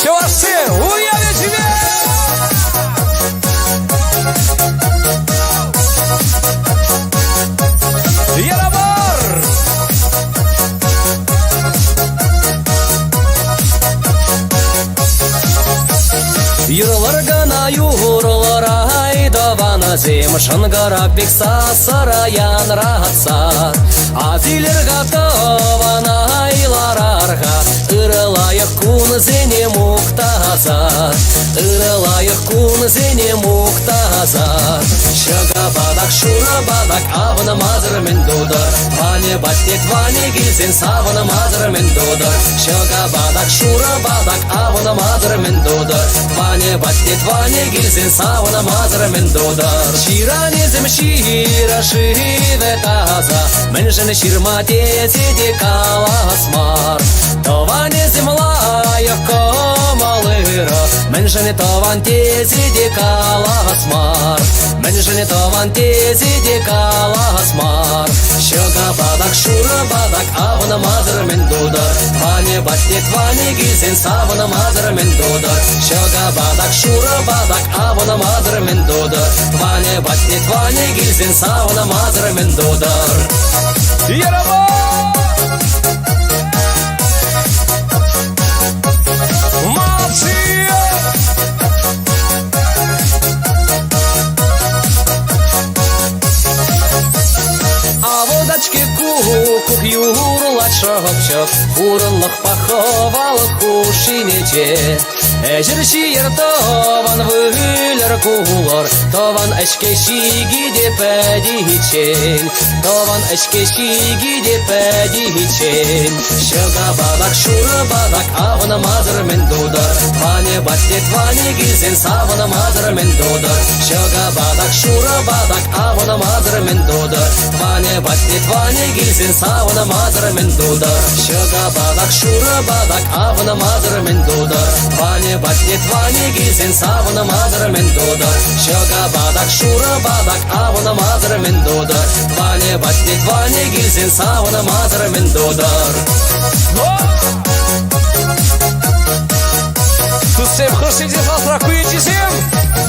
Чувашцы, уяли тебе! Яробор! Юрлар гана юрлар айдавана зем шангарак бекса сараян рахатса Азилер гатавана айларарга Ырылайық күн зене мұқтаза Ырылайық күн зене мұқтаза Шыға бадак шура бадак авына мазыр мен додар Ване баттет ване гилзен савына мазыр мен додар Шыға бадак шура бадак авына мазыр мен додар Ване баттет ване гилзен савына мазыр мен додар Ширане зем шира шиве таза Мен жene ширма тезеде каласмар Товане землая комалыра Мен жene тован тезеде каласмар Мен жene тован тезеде каласмар Шыға бадак шура бадак авына мазыр мен додар Ване баттет ване гилзен савына мазыр мен додар Шыға бадак шура бадак авына мазыр мен додар Ване баттет ване гилзен савына мазыр мен додар Яробор! Кук юрлат шапчак, хурлық паховалық хушинече. Әжір шиер таван вүлер кулар, таван әшке шиги деп әдейчен. Таван әшке шиги деп әдейчен. Шыға бадак шуры бадак авына мазыр мен додар. Ване баттет ване гилзен савына мазыр мен додар. Шыға бадак шуры бадак авына мазыр мен додар. Ване баттет ване гилзен савына мазыр мен додар. Шыға бадак шуры бадак авына мазыр мен додар. Ване баттет ване гилзен савына мазыр мен додар. Шыға бадак шуры бадак авына мазыр мен додар. Ване баттет ване гилзен савына мазыр мен додар. Тут всем хоши где завтра куете всем.